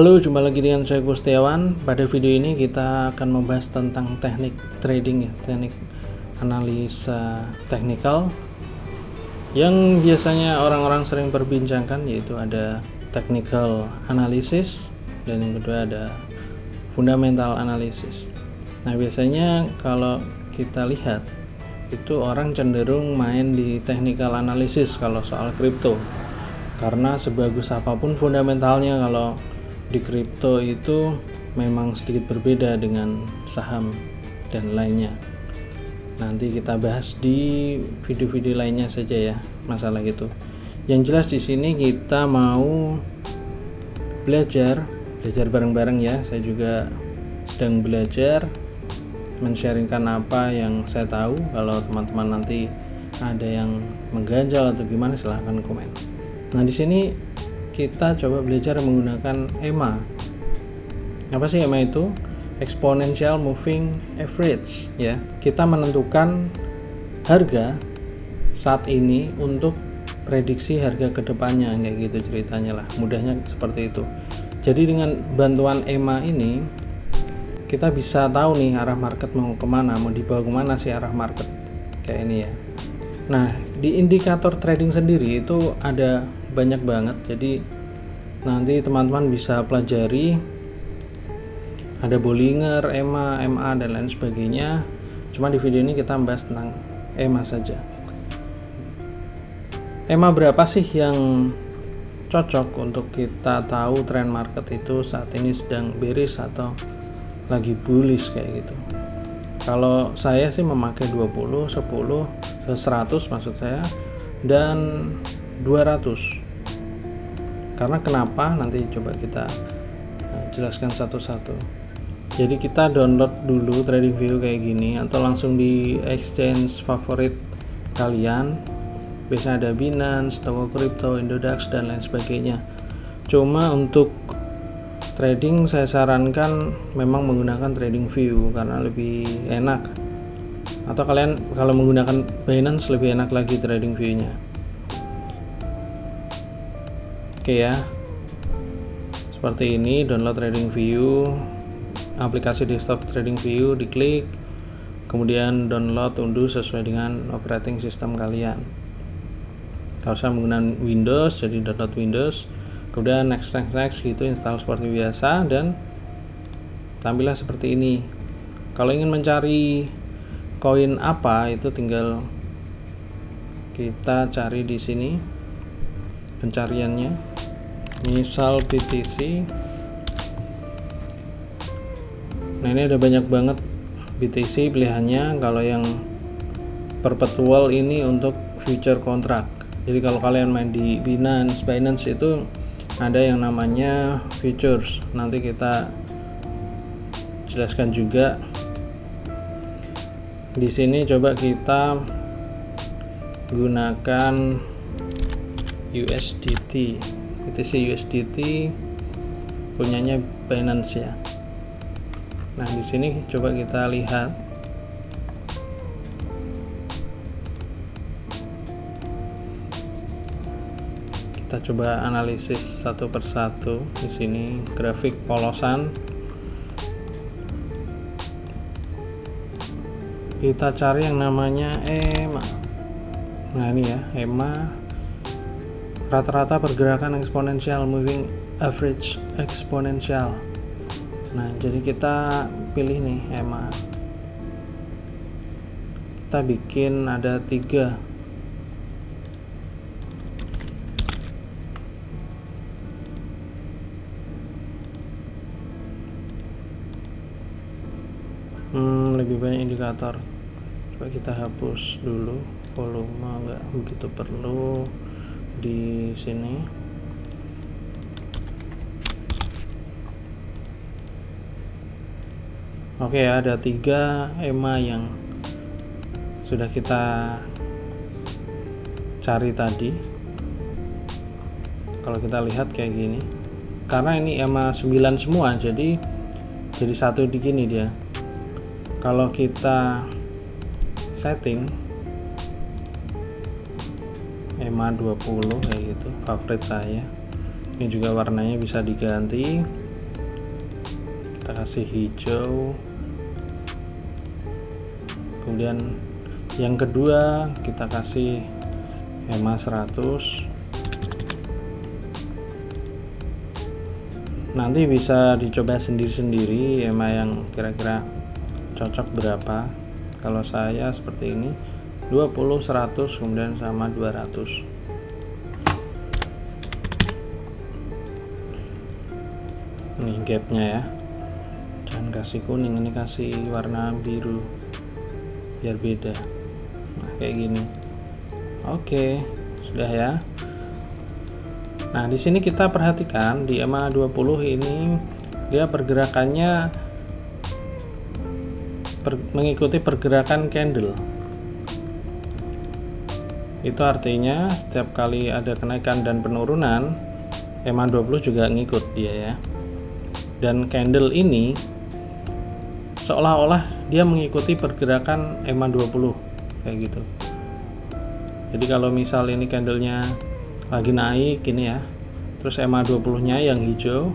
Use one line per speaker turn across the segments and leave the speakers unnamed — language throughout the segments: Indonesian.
Halo, jumpa lagi dengan saya Gustiawan. Pada video ini kita akan membahas tentang teknik trading ya, teknik analisa teknikal yang biasanya orang-orang sering perbincangkan, yaitu ada technical analysis dan yang kedua ada fundamental analysis. Nah, biasanya kalau kita lihat itu orang cenderung main di technical analysis kalau soal kripto, karena sebagus apapun fundamentalnya, kalau di kripto itu memang sedikit berbeda dengan saham dan lainnya. Nanti kita bahas di video-video lainnya saja ya masalah itu. Yang jelas di sini kita mau belajar bareng-bareng ya. Saya juga sedang belajar, men-sharingkan apa yang saya tahu. Kalau teman-teman nanti ada yang mengganjal atau gimana, silahkan komen. Nah, di sini kita coba belajar menggunakan EMA. Apa sih EMA itu? Exponential Moving Average ya. Kita menentukan harga saat ini untuk prediksi harga kedepannya, kayak gitu ceritanya lah. Mudahnya seperti itu. Jadi dengan bantuan EMA ini kita bisa tahu nih arah market mau kemana, mau dibawa kemana sih arah market, kayak ini ya. Nah, di indikator trading sendiri itu ada banyak banget, jadi nanti teman-teman bisa pelajari, ada Bollinger, EMA, MA dan lain sebagainya. Cuma di video ini kita bahas tentang EMA saja. EMA berapa sih yang cocok untuk kita tahu tren market itu saat ini sedang bearish atau lagi bullish kayak gitu. Kalau saya sih memakai 20, 10, 100 maksud saya, dan 200. Karena kenapa? Nanti coba kita jelaskan satu-satu. Jadi kita download dulu TradingView kayak gini, atau langsung di exchange favorit kalian. Biasanya ada Binance, Toko Kripto, Indodax dan lain sebagainya. Cuma untuk trading saya sarankan memang menggunakan TradingView karena lebih enak. Atau kalian kalau menggunakan Binance lebih enak lagi TradingView-nya. Oke ya, seperti ini download TradingView, aplikasi desktop TradingView, diklik, kemudian download, unduh sesuai dengan operating system kalian. Kalau saya menggunakan Windows, jadi download Windows, kemudian next gitu, install seperti biasa dan tampillah seperti ini. Kalau ingin mencari koin apa, itu tinggal kita cari di sini pencariannya, misal BTC. Nah, ini ada banyak banget BTC pilihannya. Kalau yang perpetual ini untuk future contract. Jadi kalau kalian main di Binance itu ada yang namanya futures. Nanti kita jelaskan juga. Di sini coba kita gunakan USDT, BTC USDT punyanya Binance ya. Nah, di sini coba kita lihat. Kita coba analisis satu persatu. Di sini grafik polosan. Kita cari yang namanya EMA. Nah, ini ya, EMA. Rata-rata pergerakan exponential moving average exponential. Nah, jadi kita pilih nih EMA. Kita bikin ada 3. Lebih banyak indikator. Coba kita hapus dulu, volume nggak begitu perlu di sini. Oke, ada 3 EMA yang sudah kita cari tadi. Kalau kita lihat kayak gini, karena ini EMA 9 semua, jadi satu di gini dia. Kalau kita setting EMA 20 kayak gitu, favorit saya. Ini juga warnanya bisa diganti. kita kasih hijau. Kemudian yang kedua kita kasih EMA 100. Nanti bisa dicoba sendiri-sendiri EMA yang kira-kira cocok berapa. Kalau saya seperti ini 20, 100, kemudian sama 200. Ini gapnya ya, jangan kasih kuning, ini kasih warna biru biar beda. Nah kayak gini. Oke, sudah ya. Nah di sini kita perhatikan di EMA 20 ini dia pergerakannya mengikuti pergerakan candle. Itu artinya setiap kali ada kenaikan dan penurunan EMA 20 juga ngikut dia ya. Dan candle ini seolah-olah dia mengikuti pergerakan EMA 20 kayak gitu. Jadi kalau misal ini candlenya lagi naik ini ya, terus EMA 20 nya yang hijau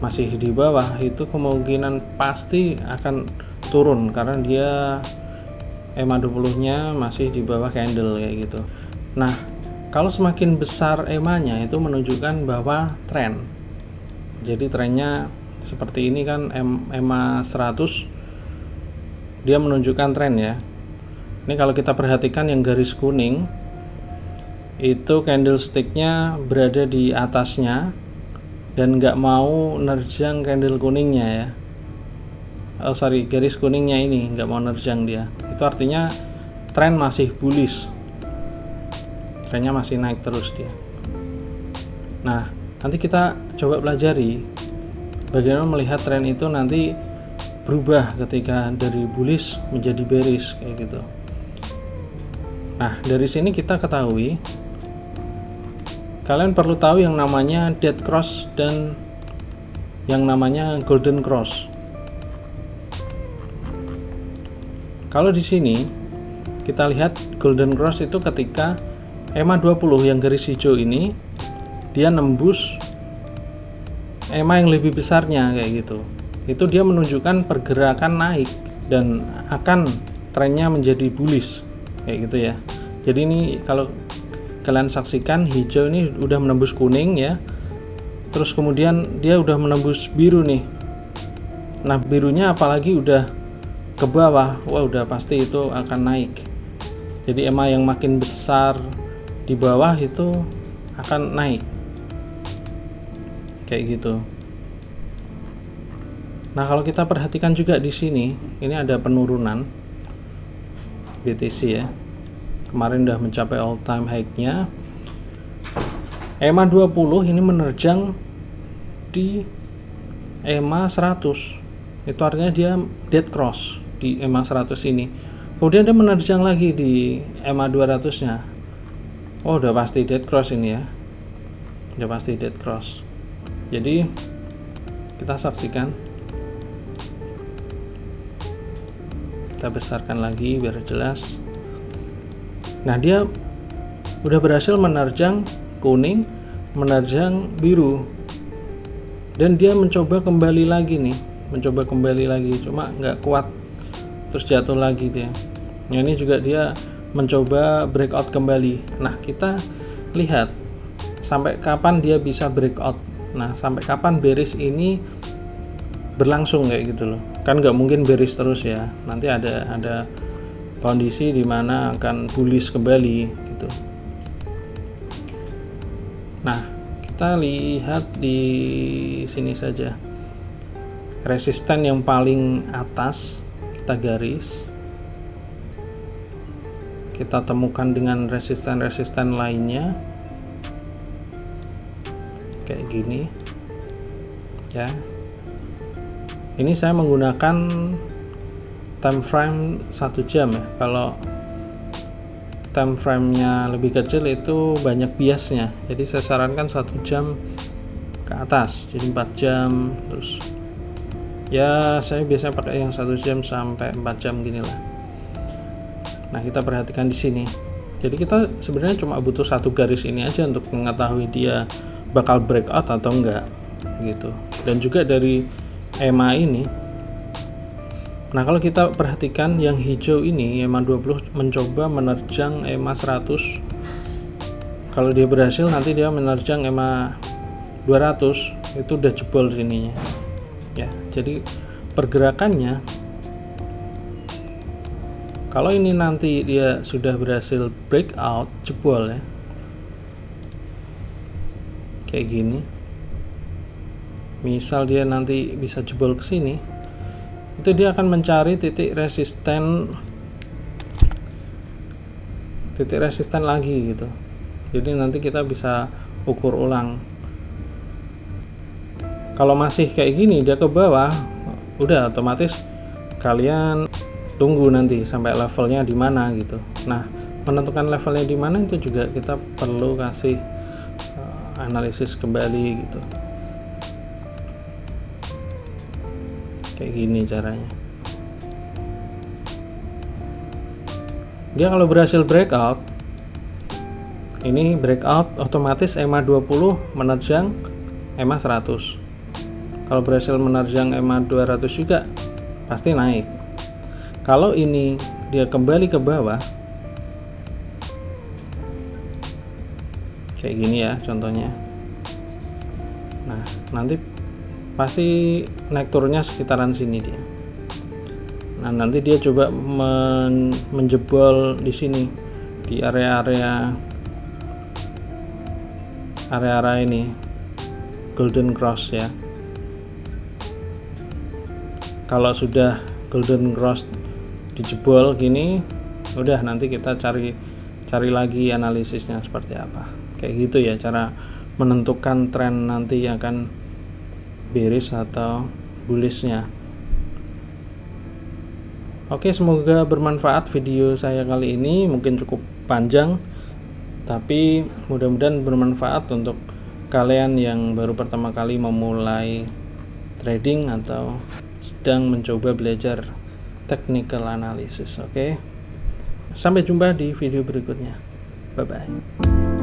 masih di bawah, itu kemungkinan pasti akan turun karena dia EMA 20 nya masih di bawah candle kayak gitu. Nah kalau semakin besar EMA nya itu menunjukkan bahwa tren. Jadi trennya seperti ini kan, EMA 100 dia menunjukkan tren ya. Ini kalau kita perhatikan yang garis kuning itu candlesticknya berada di atasnya dan nggak mau nerjang candle kuningnya ya. Garis kuningnya ini nggak mau nerjang dia. Itu artinya tren masih bullish, trennya masih naik terus dia. Nah nanti kita coba pelajari bagaimana melihat tren itu nanti berubah ketika dari bullish menjadi bearish kayak gitu. Nah dari sini kita ketahui, kalian perlu tahu yang namanya dead cross dan yang namanya golden cross. Kalau di sini kita lihat golden cross itu ketika EMA 20 yang garis hijau ini dia nembus EMA yang lebih besarnya kayak gitu. Itu dia menunjukkan pergerakan naik dan akan trennya menjadi bullish kayak gitu ya. Jadi ini kalau kalian saksikan hijau ini udah menembus kuning ya. Terus kemudian dia udah menembus biru nih. Nah, birunya apalagi udah ke bawah, wah udah pasti itu akan naik. Jadi EMA yang makin besar di bawah itu akan naik kayak gitu. Nah kalau kita perhatikan juga di sini, ini ada penurunan BTC ya. Kemarin udah mencapai all time high-nya. EMA 20 ini menerjang di EMA 100. Itu artinya dia dead cross di EMA 100 ini. Kemudian dia menerjang lagi di EMA 200-nya. Oh, udah pasti dead cross ini ya. Udah pasti dead cross. Jadi kita saksikan. Kita besarkan lagi biar jelas. Nah, dia udah berhasil menerjang kuning, menerjang biru. Dan dia mencoba kembali lagi nih, cuma nggak kuat. Terus jatuh lagi dia. Nah, ini juga dia mencoba breakout kembali. Nah, kita lihat sampai kapan dia bisa breakout. Nah, sampai kapan bearish ini berlangsung kayak gitu loh. Kan nggak mungkin bearish terus ya. Nanti ada kondisi di mana akan bullish kembali gitu. Nah, kita lihat di sini saja. Resisten yang paling atas kita garis. Kita temukan dengan resisten-resisten lainnya. Kayak gini. Ya. Ini saya menggunakan time frame 1 jam ya. Kalau time frame-nya lebih kecil itu banyak biasnya. Jadi saya sarankan 1 jam ke atas. Jadi 4 jam terus. Ya, saya biasanya pakai yang 1 jam sampai 4 jam gini lah. Nah, kita perhatikan di sini. Jadi kita sebenarnya cuma butuh 1 garis ini aja untuk mengetahui dia bakal breakout atau enggak gitu. Dan juga dari EMA ini. Nah, kalau kita perhatikan yang hijau ini, EMA 20 mencoba menerjang EMA 100. Kalau dia berhasil, nanti dia menerjang EMA 200, itu udah jebol sininya. Ya, jadi pergerakannya, kalau ini nanti dia sudah berhasil breakout, jebol ya, kayak gini. Misal dia nanti bisa jebol ke sini, itu dia akan mencari titik resisten lagi gitu. Jadi nanti kita bisa ukur ulang. Kalau masih kayak gini dia ke bawah, udah otomatis kalian tunggu nanti sampai levelnya di mana gitu. Nah, menentukan levelnya di mana itu juga kita perlu kasih analisis kembali gitu. Kayak gini caranya. Dia kalau berhasil breakout, ini breakout otomatis EMA 20 menerjang EMA 100. Kalau berhasil menerjang EMA 200 juga pasti naik. Kalau ini dia kembali ke bawah, kayak gini ya contohnya. Nah, nanti pasti naik turunnya sekitaran sini dia. Nah, nanti dia coba menjebol di sini, di area ini golden cross ya. Kalau sudah golden cross dijebol gini, udah nanti kita cari lagi analisisnya seperti apa. Kayak gitu ya cara menentukan tren nanti yang akan bearish atau bullishnya. Oke, semoga bermanfaat video saya kali ini. Mungkin cukup panjang, tapi mudah-mudahan bermanfaat untuk kalian yang baru pertama kali memulai trading atau sedang mencoba belajar technical analysis. Oke, sampai jumpa di video berikutnya. Bye bye.